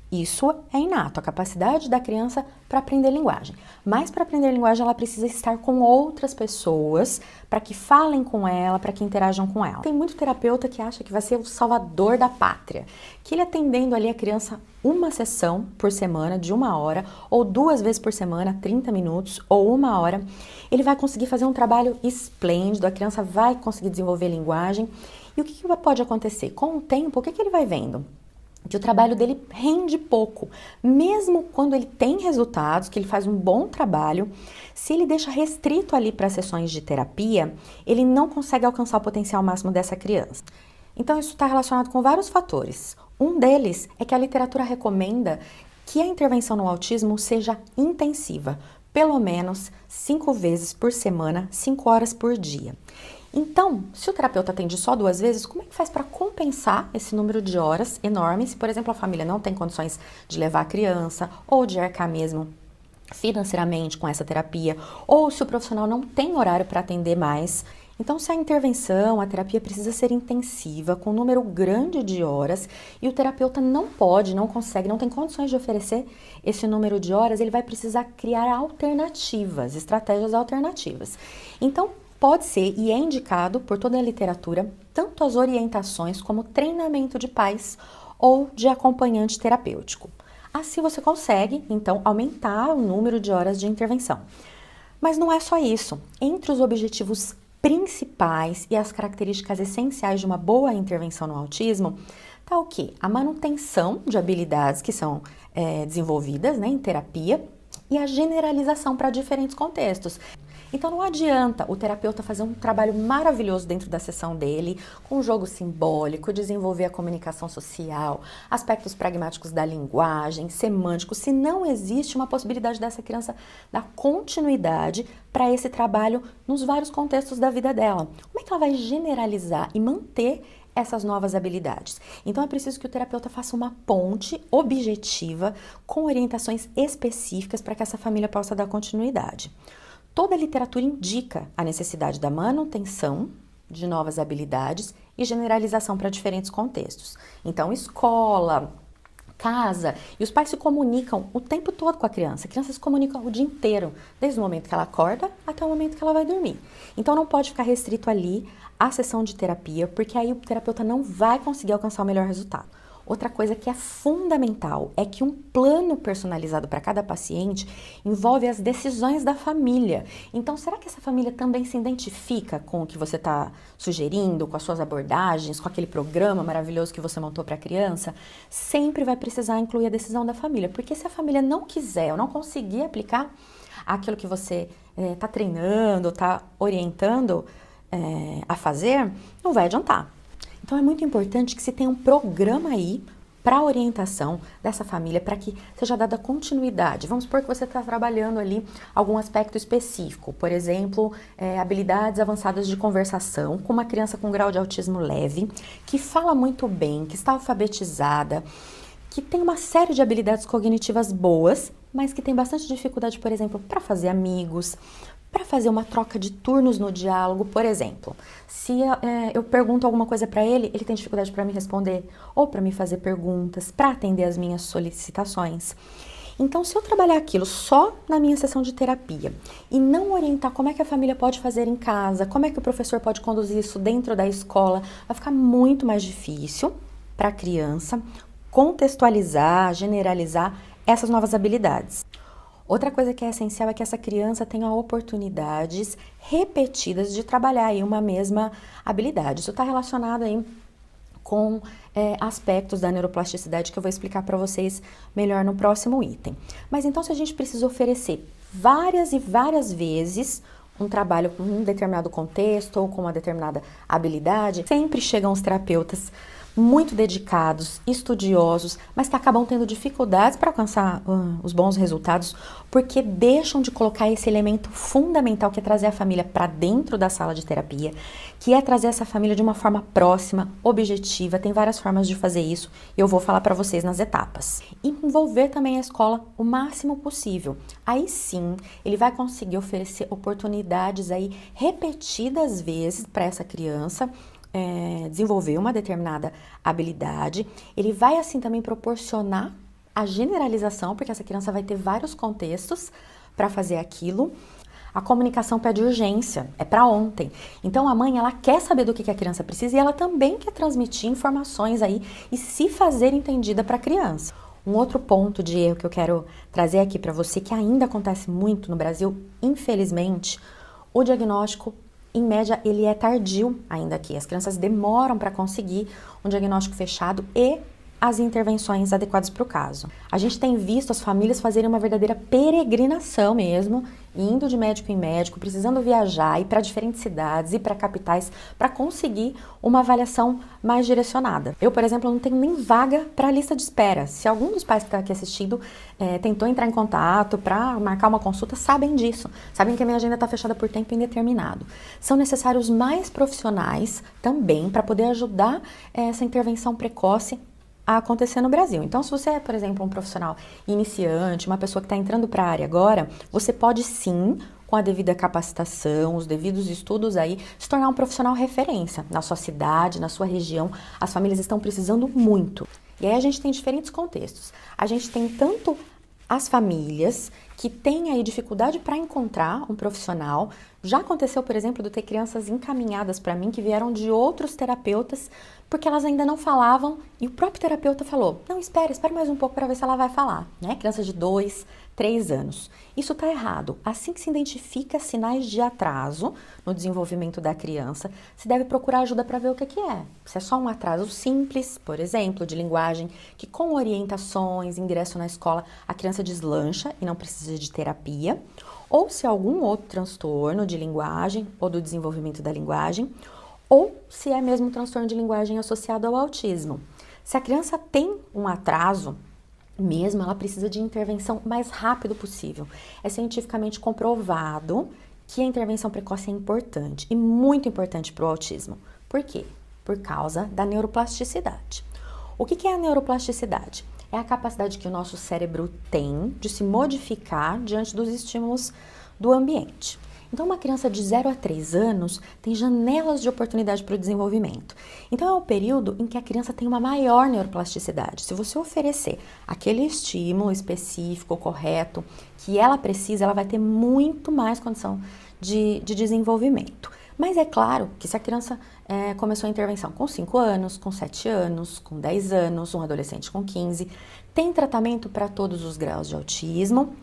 [SPEAKER 2] Isso é inato, a capacidade da criança para aprender linguagem. Mas para aprender linguagem, ela precisa estar com outras pessoas para que falem com ela, para que interajam com ela. Tem muito terapeuta que acha que vai ser o salvador da pátria, que ele atendendo ali a criança uma sessão por semana, de 1 hora, ou 2 vezes por semana, 30 minutos, ou 1 hora, ele vai conseguir fazer um trabalho esplêndido, a criança vai conseguir desenvolver linguagem. E o que pode acontecer? Com o tempo, o que ele vai vendo? Que o trabalho dele rende pouco, mesmo quando ele tem resultados, que ele faz um bom trabalho, se ele deixa restrito ali para sessões de terapia, ele não consegue alcançar o potencial máximo dessa criança. Então, isso está relacionado com vários fatores. Um deles é que a literatura recomenda que a intervenção no autismo seja intensiva, pelo menos 5 vezes por semana, 5 horas por dia. Então, se o terapeuta atende só 2 vezes, como é que faz para compensar esse número de horas enorme? Se, por exemplo, a família não tem condições de levar a criança ou de arcar mesmo financeiramente com essa terapia, ou se o profissional não tem horário para atender mais Então, se a intervenção, a terapia precisa ser intensiva, com um número grande de horas, e o terapeuta não pode, não consegue, não tem condições de oferecer esse número de horas, ele vai precisar criar alternativas, estratégias alternativas. Então, pode ser e é indicado por toda a literatura, tanto as orientações como treinamento de pais ou de acompanhante terapêutico. Assim você consegue, então, aumentar o número de horas de intervenção. Mas não é só isso. Entre os objetivos principais e as características essenciais de uma boa intervenção no autismo, tá o quê? A manutenção de habilidades que são desenvolvidas, né, em terapia e a generalização para diferentes contextos. Então não adianta o terapeuta fazer um trabalho maravilhoso dentro da sessão dele, com jogo simbólico, desenvolver a comunicação social, aspectos pragmáticos da linguagem, semânticos, se não existe uma possibilidade dessa criança dar continuidade para esse trabalho nos vários contextos da vida dela. Como é que ela vai generalizar e manter essas novas habilidades? Então é preciso que o terapeuta faça uma ponte objetiva com orientações específicas para que essa família possa dar continuidade. Toda a literatura indica a necessidade da manutenção de novas habilidades e generalização para diferentes contextos. Então, escola, casa, e os pais se comunicam o tempo todo com a criança se comunica o dia inteiro, desde o momento que ela acorda até o momento que ela vai dormir. Então, não pode ficar restrito ali à sessão de terapia, porque aí o terapeuta não vai conseguir alcançar o melhor resultado. Outra coisa que é fundamental é que um plano personalizado para cada paciente envolve as decisões da família. Então, será que essa família também se identifica com o que você está sugerindo, com as suas abordagens, com aquele programa maravilhoso que você montou para a criança? Sempre vai precisar incluir a decisão da família, porque se a família não quiser ou não conseguir aplicar aquilo que você está treinando, está orientando a fazer, não vai adiantar. Então, é muito importante que se tenha um programa aí para orientação dessa família, para que seja dada continuidade. Vamos supor que você está trabalhando ali algum aspecto específico, por exemplo, habilidades avançadas de conversação com uma criança com grau de autismo leve, que fala muito bem, que está alfabetizada, que tem uma série de habilidades cognitivas boas, mas que tem bastante dificuldade, por exemplo, para fazer amigos, para fazer uma troca de turnos no diálogo. Por exemplo, se eu pergunto alguma coisa para ele, ele tem dificuldade para me responder ou para me fazer perguntas, para atender as minhas solicitações. Então, se eu trabalhar aquilo só na minha sessão de terapia e não orientar como é que a família pode fazer em casa, como é que o professor pode conduzir isso dentro da escola, vai ficar muito mais difícil para a criança contextualizar, generalizar essas novas habilidades. Outra coisa que é essencial é que essa criança tenha oportunidades repetidas de trabalhar aí uma mesma habilidade. Isso está relacionado aí com aspectos da neuroplasticidade que eu vou explicar para vocês melhor no próximo item. Mas então, se a gente precisa oferecer várias e várias vezes um trabalho com um determinado contexto ou com uma determinada habilidade, sempre chegam os terapeutas muito dedicados, estudiosos, mas que acabam tendo dificuldades para alcançar os bons resultados, porque deixam de colocar esse elemento fundamental que é trazer a família para dentro da sala de terapia, que é trazer essa família de uma forma próxima, objetiva. Tem várias formas de fazer isso e eu vou falar para vocês nas etapas. E envolver também a escola o máximo possível. Aí sim, ele vai conseguir oferecer oportunidades aí repetidas vezes para essa criança, desenvolver uma determinada habilidade. Ele vai assim também proporcionar a generalização, porque essa criança vai ter vários contextos para fazer aquilo. A comunicação pede urgência, é para ontem. Então a mãe, ela quer saber do que a criança precisa e ela também quer transmitir informações aí e se fazer entendida para a criança. Um outro ponto de erro que eu quero trazer aqui para você, que ainda acontece muito no Brasil, infelizmente, o diagnóstico, em média, ele é tardio ainda aqui. As crianças demoram para conseguir um diagnóstico fechado e as intervenções adequadas para o caso. A gente tem visto as famílias fazerem uma verdadeira peregrinação mesmo, indo de médico em médico, precisando viajar, ir para diferentes cidades, ir para capitais, para conseguir uma avaliação mais direcionada. Eu, por exemplo, não tenho nem vaga para a lista de espera. Se algum dos pais que está aqui assistindo tentou entrar em contato para marcar uma consulta, sabem disso. Sabem que a minha agenda está fechada por tempo indeterminado. São necessários mais profissionais também para poder ajudar essa intervenção precoce a acontecer no Brasil. Então, se você é, por exemplo, um profissional iniciante, uma pessoa que está entrando para a área agora, você pode sim com a devida capacitação, os devidos estudos aí, se tornar um profissional referência na sua cidade, na sua região. As famílias estão precisando muito. E aí a gente tem diferentes contextos. A gente tem tanto as famílias que têm aí dificuldade para encontrar um profissional. Já aconteceu, por exemplo, de ter crianças encaminhadas para mim que vieram de outros terapeutas porque elas ainda não falavam e o próprio terapeuta falou, não, espera mais um pouco para ver se ela vai falar, né? Crianças de 2, 3 anos. Isso está errado. Assim que se identifica sinais de atraso no desenvolvimento da criança, se deve procurar ajuda para ver o que é. Se é só um atraso simples, por exemplo, de linguagem, que com orientações, ingresso na escola, a criança deslancha e não precisa de terapia, ou se é algum outro transtorno de linguagem ou do desenvolvimento da linguagem, ou se é mesmo um transtorno de linguagem associado ao autismo. Se a criança tem um atraso, mesmo ela precisa de intervenção o mais rápido possível. É cientificamente comprovado que a intervenção precoce é importante e muito importante para o autismo. Por quê? Por causa da neuroplasticidade. O que é a neuroplasticidade? É a capacidade que o nosso cérebro tem de se modificar diante dos estímulos do ambiente. Então, uma criança de 0 a 3 anos tem janelas de oportunidade para o desenvolvimento. Então, é o período em que a criança tem uma maior neuroplasticidade. Se você oferecer aquele estímulo específico, correto, que ela precisa, ela vai ter muito mais condição de desenvolvimento. Mas é claro que se a criança começou a intervenção com 5 anos, com 7 anos, com 10 anos, um adolescente com 15, tem tratamento para todos os graus de autismo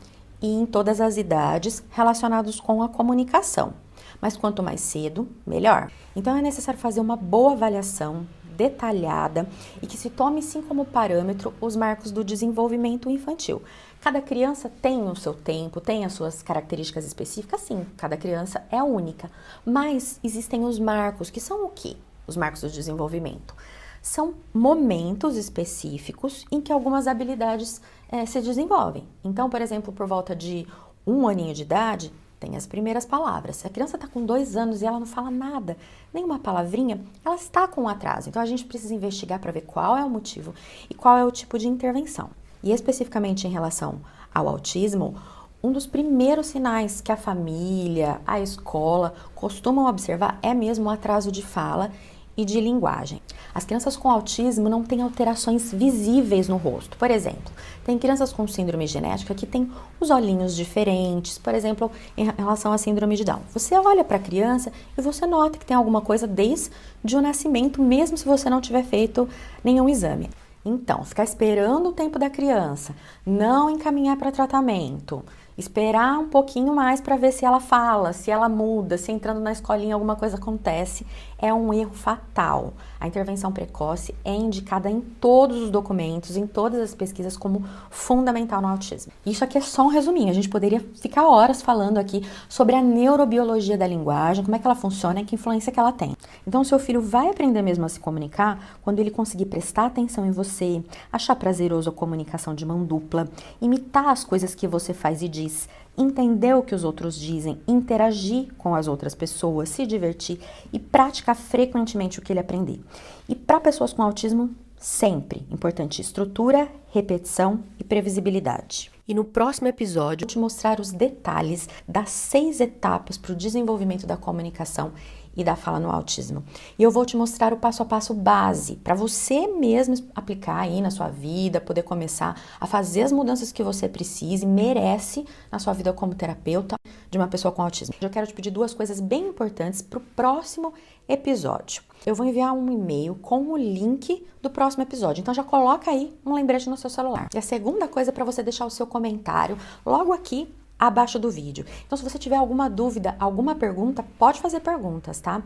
[SPEAKER 2] e em todas as idades relacionados com a comunicação. Mas quanto mais cedo, melhor. Então é necessário fazer uma boa avaliação detalhada e que se tome sim como parâmetro os marcos do desenvolvimento infantil. Cada criança tem o seu tempo, tem as suas características específicas, sim, cada criança é única. Mas existem os marcos, que são o quê? Os marcos do desenvolvimento. São momentos específicos em que algumas habilidades se desenvolvem. Então, por exemplo, por volta de 1 aninho de idade, tem as primeiras palavras. Se a criança está com 2 anos e ela não fala nada, nenhuma palavrinha, ela está com um atraso. Então, a gente precisa investigar para ver qual é o motivo e qual é o tipo de intervenção. E especificamente em relação ao autismo, um dos primeiros sinais que a família, a escola costumam observar é mesmo o atraso de fala e de linguagem. As crianças com autismo não têm alterações visíveis no rosto. Por exemplo, tem crianças com síndrome genética que têm os olhinhos diferentes, por exemplo, em relação à síndrome de Down. Você olha para a criança e você nota que tem alguma coisa desde o nascimento, mesmo se você não tiver feito nenhum exame. Então, ficar esperando o tempo da criança, não encaminhar para tratamento, esperar um pouquinho mais para ver se ela fala, se ela muda, se entrando na escolinha alguma coisa acontece, é um erro fatal. A intervenção precoce é indicada em todos os documentos, em todas as pesquisas como fundamental no autismo. Isso aqui é só um resuminho, a gente poderia ficar horas falando aqui sobre a neurobiologia da linguagem, como é que ela funciona e que influência que ela tem. Então, o seu filho vai aprender mesmo a se comunicar quando ele conseguir prestar atenção em você, achar prazeroso a comunicação de mão dupla, imitar as coisas que você faz e diz, entender o que os outros dizem, interagir com as outras pessoas, se divertir e praticar frequentemente o que ele aprender. E para pessoas com autismo, sempre importante estrutura, repetição e previsibilidade.
[SPEAKER 1] E no próximo episódio,
[SPEAKER 2] vou te mostrar os detalhes das 6 etapas para o desenvolvimento da comunicação e da fala no autismo. E eu vou te mostrar o passo a passo base para você mesmo aplicar aí na sua vida, poder começar a fazer as mudanças que você precisa e merece na sua vida como terapeuta de uma pessoa com autismo. Eu quero te pedir 2 coisas bem importantes para o próximo episódio. Eu vou enviar um e-mail com o link do próximo episódio, então já coloca aí um lembrete no seu celular. E a segunda coisa é para você deixar o seu comentário logo aqui abaixo do vídeo. Então, se você tiver alguma dúvida, alguma pergunta, pode fazer perguntas, tá?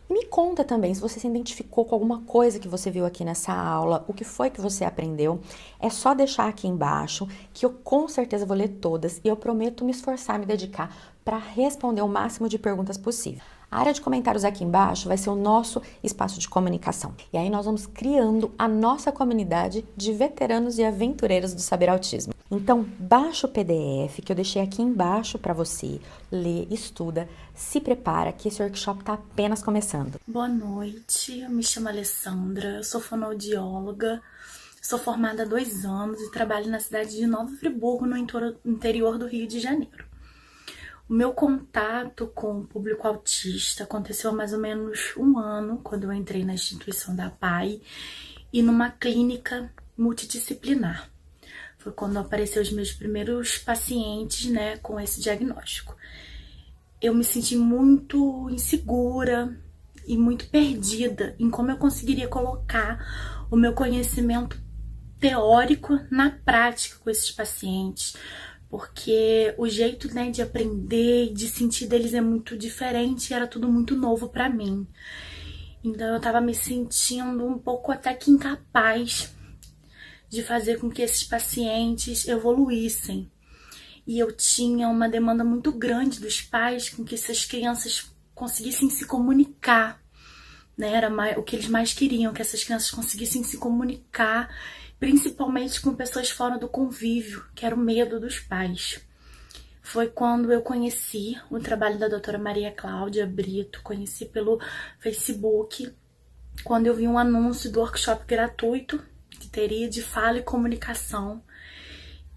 [SPEAKER 2] E me conta também se você se identificou com alguma coisa que você viu aqui nessa aula, o que foi que você aprendeu. É só deixar aqui embaixo, que eu com certeza vou ler todas e eu prometo me esforçar, me dedicar para responder o máximo de perguntas possível. A área de comentários aqui embaixo vai ser o nosso espaço de comunicação. E aí nós vamos criando a nossa comunidade de veteranos e aventureiros do Saber Autismo. Então, baixa o PDF que eu deixei aqui embaixo para você, lê, estuda, se prepara que esse workshop está apenas começando.
[SPEAKER 6] Boa noite, eu me chamo Alessandra, eu sou fonoaudióloga, sou formada há 2 anos e trabalho na cidade de Nova Friburgo, no interior do Rio de Janeiro. O meu contato com o público autista aconteceu há mais ou menos um ano, quando eu entrei na instituição da PAI e numa clínica multidisciplinar. Foi quando apareceram os meus primeiros pacientes, né, com esse diagnóstico. Eu me senti muito insegura e muito perdida em como eu conseguiria colocar o meu conhecimento teórico na prática com esses pacientes, porque o jeito, né, de aprender e de sentir deles é muito diferente e era tudo muito novo para mim. Então eu tava me sentindo um pouco até que incapaz de fazer com que esses pacientes evoluíssem. E eu tinha uma demanda muito grande dos pais com que essas crianças conseguissem se comunicar, né? Era o que eles mais queriam, que essas crianças conseguissem se comunicar, principalmente com pessoas fora do convívio, que era o medo dos pais. Foi quando eu conheci o trabalho da doutora Maria Cláudia Brito, conheci pelo Facebook, quando eu vi um anúncio do workshop gratuito que teria de fala e comunicação.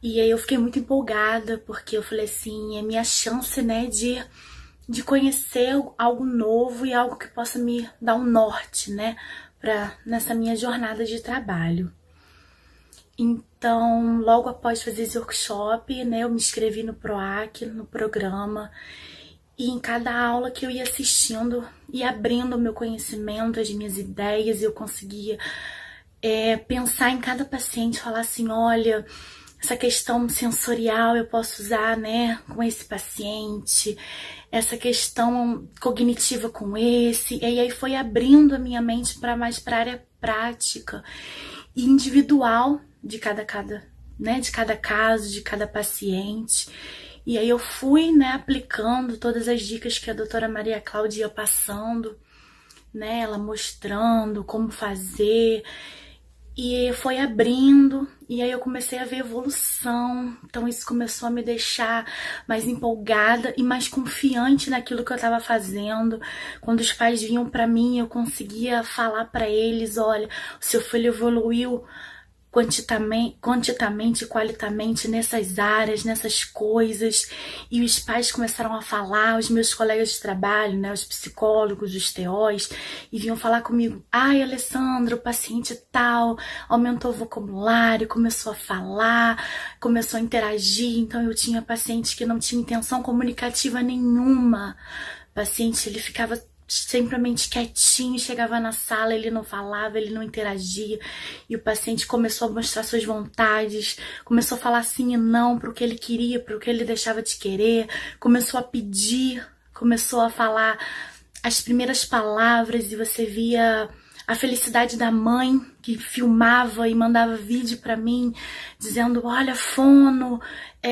[SPEAKER 6] E aí eu fiquei muito empolgada, porque eu falei assim, é minha chance, né, de conhecer algo novo e algo que possa me dar um norte, né, nessa minha jornada de trabalho. Então, logo após fazer esse workshop, né, eu me inscrevi no PROAC, no programa, e em cada aula que eu ia assistindo e abrindo o meu conhecimento, as minhas ideias, eu conseguia pensar em cada paciente, falar assim, olha, essa questão sensorial eu posso usar, né, com esse paciente, essa questão cognitiva com esse, e aí foi abrindo a minha mente para mais para a área prática e individual de cada caso, de cada paciente. E aí eu fui, né, aplicando todas as dicas que a doutora Maria Cláudia ia passando, né, ela mostrando como fazer. E foi abrindo, e aí eu comecei a ver evolução. Então isso começou a me deixar mais empolgada e mais confiante naquilo que eu estava fazendo. Quando os pais vinham para mim, eu conseguia falar para eles, olha, o seu filho evoluiu quantitamente e qualitamente nessas áreas, nessas coisas. E os pais começaram a falar, os meus colegas de trabalho, né, os psicólogos, os TOs, e vinham falar comigo, ai, Alessandra, o paciente tal aumentou o vocabulário, começou a falar, começou a interagir. Então eu tinha pacientes que não tinham intenção comunicativa nenhuma. O paciente, ele ficava simplesmente quietinho, chegava na sala, ele não falava, ele não interagia, e o paciente começou a mostrar suas vontades, começou a falar sim e não para o que ele queria, para o que ele deixava de querer, começou a pedir, começou a falar as primeiras palavras, e você via a felicidade da mãe que filmava e mandava vídeo para mim dizendo, olha, fono,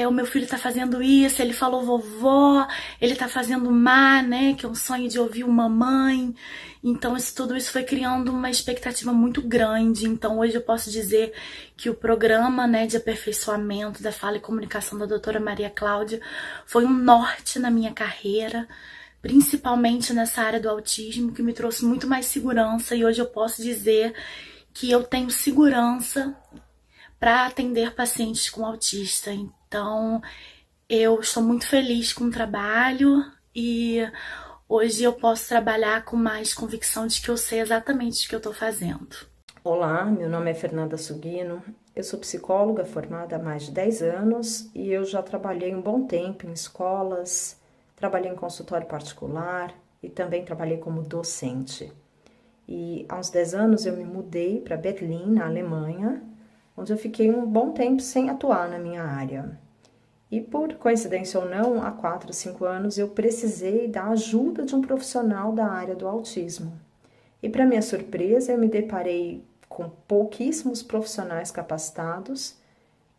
[SPEAKER 6] o meu filho tá fazendo isso, ele falou vovó, ele tá fazendo má, né, que é um sonho de ouvir uma mamãe. Então tudo isso foi criando uma expectativa muito grande. Então hoje eu posso dizer que o programa, né, de aperfeiçoamento da fala e comunicação da doutora Maria Cláudia foi um norte na minha carreira, principalmente nessa área do autismo, que me trouxe muito mais segurança, e hoje eu posso dizer que eu tenho segurança para atender pacientes com autista. Então, eu estou muito feliz com o trabalho e hoje eu posso trabalhar com mais convicção de que eu sei exatamente o que eu estou fazendo.
[SPEAKER 9] Olá, meu nome é Fernanda Sugino, eu sou psicóloga formada há mais de 10 anos e eu já trabalhei um bom tempo em escolas, trabalhei em consultório particular e também trabalhei como docente. E há uns 10 anos eu me mudei para Berlim, na Alemanha, onde eu fiquei um bom tempo sem atuar na minha área. E por coincidência ou não, há 4 ou 5 anos eu precisei da ajuda de um profissional da área do autismo. E para minha surpresa, eu me deparei com pouquíssimos profissionais capacitados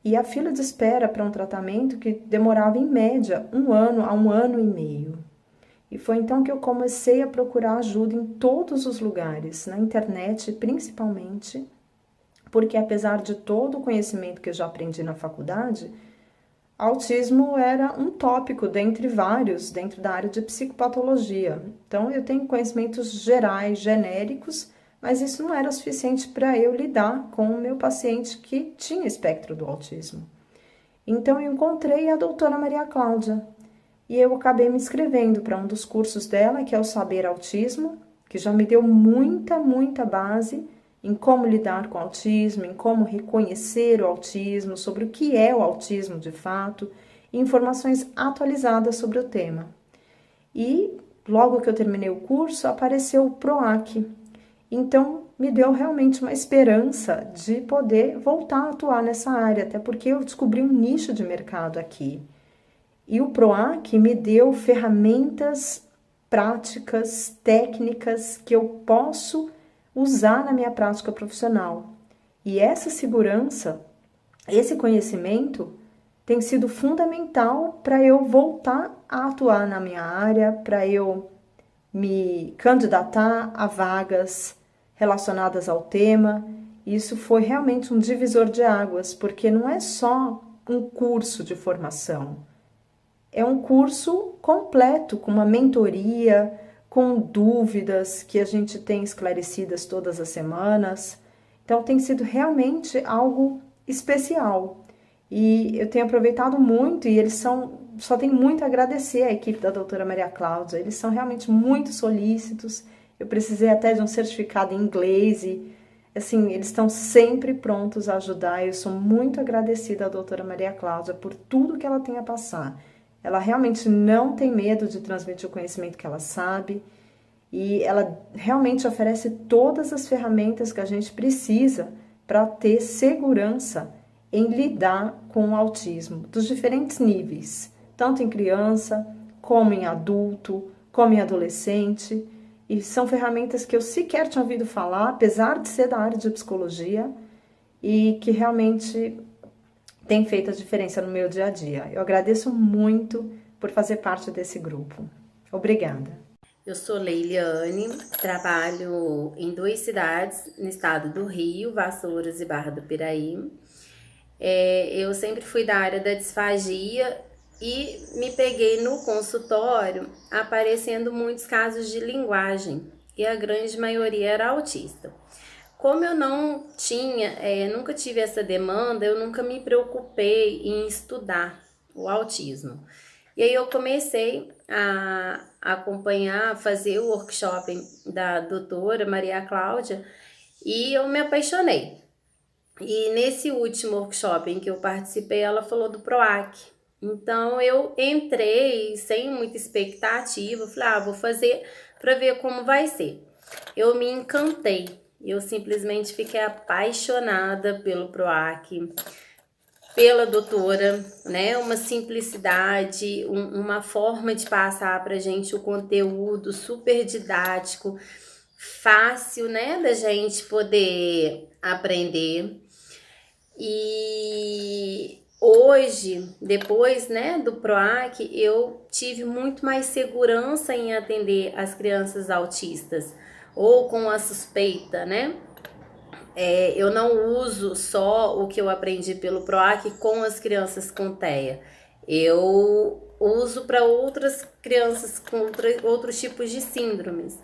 [SPEAKER 9] e a fila de espera para um tratamento que demorava em média 1 ano a 1 ano e meio. E foi então que eu comecei a procurar ajuda em todos os lugares, na internet principalmente, porque apesar de todo o conhecimento que eu já aprendi na faculdade, autismo era um tópico dentre vários dentro da área de psicopatologia. Então eu tenho conhecimentos gerais, genéricos, mas isso não era suficiente para eu lidar com o meu paciente que tinha espectro do autismo. Então eu encontrei a doutora Maria Cláudia e eu acabei me inscrevendo para um dos cursos dela, que é o Saber Autismo, que já me deu muita base em como lidar com o autismo, em como reconhecer o autismo, sobre o que é o autismo de fato, e informações atualizadas sobre o tema. E logo que eu terminei o curso, apareceu o PROAC. Então, me deu realmente uma esperança de poder voltar a atuar nessa área, até porque eu descobri um nicho de mercado aqui. E o PROAC me deu ferramentas práticas, técnicas que eu posso usar na minha prática profissional. E essa segurança, esse conhecimento tem sido fundamental para eu voltar a atuar na minha área, para eu me candidatar a vagas relacionadas ao tema. Isso foi realmente um divisor de águas, porque não é só um curso de formação, é um curso completo, com uma mentoria, com dúvidas que a gente tem esclarecidas todas as semanas. Então tem sido realmente algo especial. E eu tenho aproveitado muito, e só tenho muito a agradecer à equipe da doutora Maria Cláudia. Eles são realmente muito solícitos. Eu precisei até de um certificado em inglês e, assim, eles estão sempre prontos a ajudar. Eu sou muito agradecida à doutora Maria Cláudia por tudo que ela tem a passar. Ela realmente não tem medo de transmitir o conhecimento que ela sabe e ela realmente oferece todas as ferramentas que a gente precisa para ter segurança em lidar com o autismo dos diferentes níveis, tanto em criança, como em adulto, como em adolescente. E são ferramentas que eu sequer tinha ouvido falar, apesar de ser da área de psicologia, e que realmente tem feito a diferença no meu dia a dia. Eu agradeço muito por fazer parte desse grupo. Obrigada.
[SPEAKER 10] Eu sou Leiliane, trabalho em 2 cidades no estado do Rio, Vassouras e Barra do Piraí. Eu sempre fui da área da disfagia e me peguei no consultório aparecendo muitos casos de linguagem e a grande maioria era autista. Como eu não tinha, nunca tive essa demanda, eu nunca me preocupei em estudar o autismo. E aí eu comecei a acompanhar, fazer o workshop da doutora Maria Cláudia e eu me apaixonei. E nesse último workshop em que eu participei, ela falou do PROAC. Então eu entrei sem muita expectativa, falei, vou fazer para ver como vai ser. Eu me encantei, eu simplesmente fiquei apaixonada pelo PROAC, pela doutora, né? Uma simplicidade, uma forma de passar pra gente o conteúdo super didático, fácil, né? Da gente poder aprender. E hoje, depois, né, do PROAC, eu tive muito mais segurança em atender as crianças autistas ou com a suspeita, né? Eu não uso só o que eu aprendi pelo PROAC com as crianças com TEA. Eu uso para outras crianças com outros tipos de síndromes.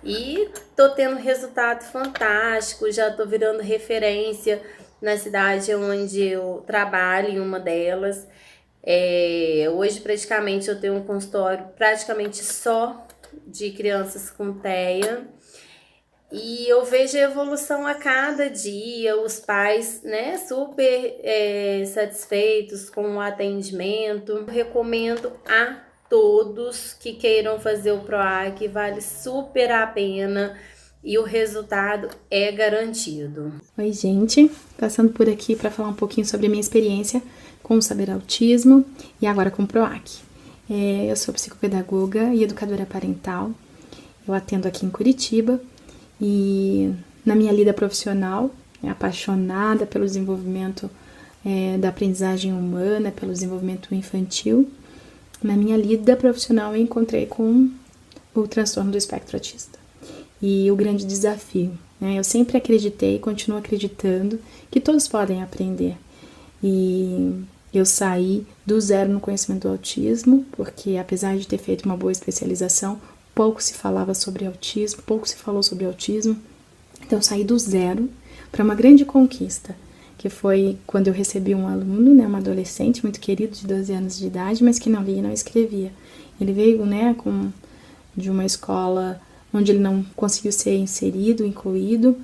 [SPEAKER 10] E tô tendo resultado fantástico, já tô virando referência na cidade onde eu trabalho, em uma delas. Hoje praticamente eu tenho um consultório praticamente só de crianças com TEA. E eu vejo a evolução a cada dia, os pais, né, super satisfeitos com o atendimento. Eu recomendo a todos que queiram fazer o PROAC, vale super a pena e o resultado é garantido.
[SPEAKER 11] Oi, gente, passando por aqui para falar um pouquinho sobre a minha experiência com o Saber Autismo e agora com o PROAC. Eu sou psicopedagoga e educadora parental, eu atendo aqui em Curitiba. E na minha lida profissional, apaixonada pelo desenvolvimento da aprendizagem humana, pelo desenvolvimento infantil, na minha lida profissional eu encontrei com o transtorno do espectro autista. E o grande desafio, né? Eu sempre acreditei e continuo acreditando que todos podem aprender. E eu saí do zero no conhecimento do autismo, porque apesar de ter feito uma boa especialização, pouco se falava sobre autismo, pouco se falou sobre autismo. Então, eu saí do zero para uma grande conquista, que foi quando eu recebi um aluno, né, um adolescente muito querido de 12 anos de idade, mas que não lia e não escrevia. Ele veio, né, de uma escola onde ele não conseguiu ser inserido, incluído,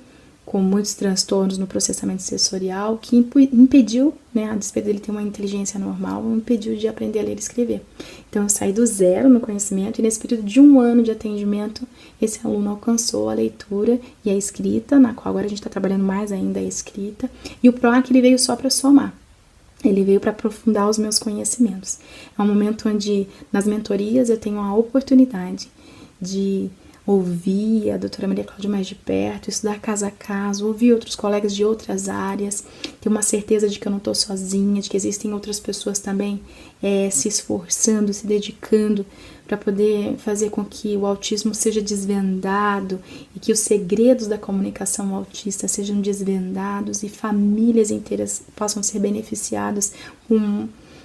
[SPEAKER 11] com muitos transtornos no processamento sensorial, que impediu, né, a despeito dele ter uma inteligência normal, impediu de aprender a ler e escrever. Então, eu saí do zero no conhecimento, e nesse período de 1 ano de atendimento, esse aluno alcançou a leitura e a escrita, na qual agora a gente está trabalhando mais ainda a escrita, e o PROAC ele veio só para somar. Ele veio para aprofundar os meus conhecimentos. É um momento onde, nas mentorias, eu tenho a oportunidade de ouvir a doutora Maria Cláudia mais de perto, estudar caso a caso, ouvir outros colegas de outras áreas, ter uma certeza de que eu não estou sozinha, de que existem outras pessoas também se esforçando, se dedicando para poder fazer com que o autismo seja desvendado e que os segredos da comunicação autista sejam desvendados e famílias inteiras possam ser beneficiadas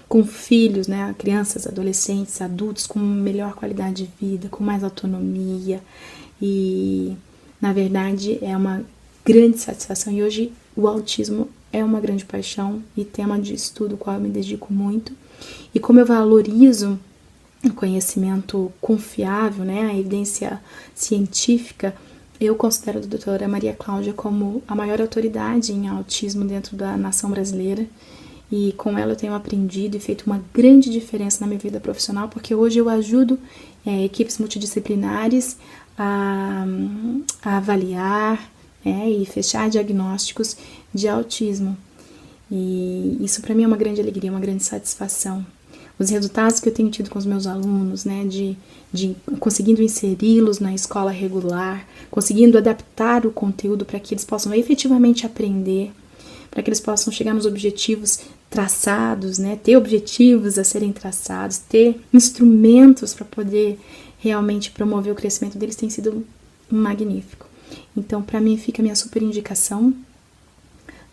[SPEAKER 11] com filhos, né, crianças, adolescentes, adultos com melhor qualidade de vida, com mais autonomia, e na verdade é uma grande satisfação. E hoje o autismo é uma grande paixão e tema de estudo ao qual eu me dedico muito, e como eu valorizo o conhecimento confiável, né, a evidência científica, eu considero a doutora Maria Cláudia como a maior autoridade em autismo dentro da nação brasileira. E com ela eu tenho aprendido e feito uma grande diferença na minha vida profissional, porque hoje eu ajudo equipes multidisciplinares a avaliar e fechar diagnósticos de autismo. E isso para mim é uma grande alegria, uma grande satisfação. Os resultados que eu tenho tido com os meus alunos, né, de conseguindo inseri-los na escola regular, conseguindo adaptar o conteúdo para que eles possam efetivamente aprender, para que eles possam chegar nos objetivos traçados, né? Ter objetivos a serem traçados, ter instrumentos para poder realmente promover o crescimento deles, tem sido magnífico. Então, para mim, fica a minha super indicação,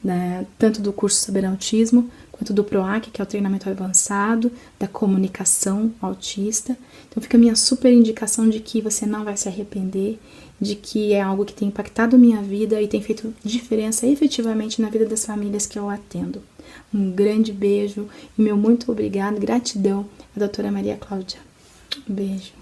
[SPEAKER 11] né? Tanto do curso Saber Autismo, quanto do PROAC, que é o treinamento avançado, da comunicação autista. Então, fica a minha super indicação de que você não vai se arrepender, de que é algo que tem impactado a minha vida e tem feito diferença efetivamente na vida das famílias que eu atendo. Um grande beijo e meu muito obrigado, gratidão à doutora Maria Cláudia. Um beijo.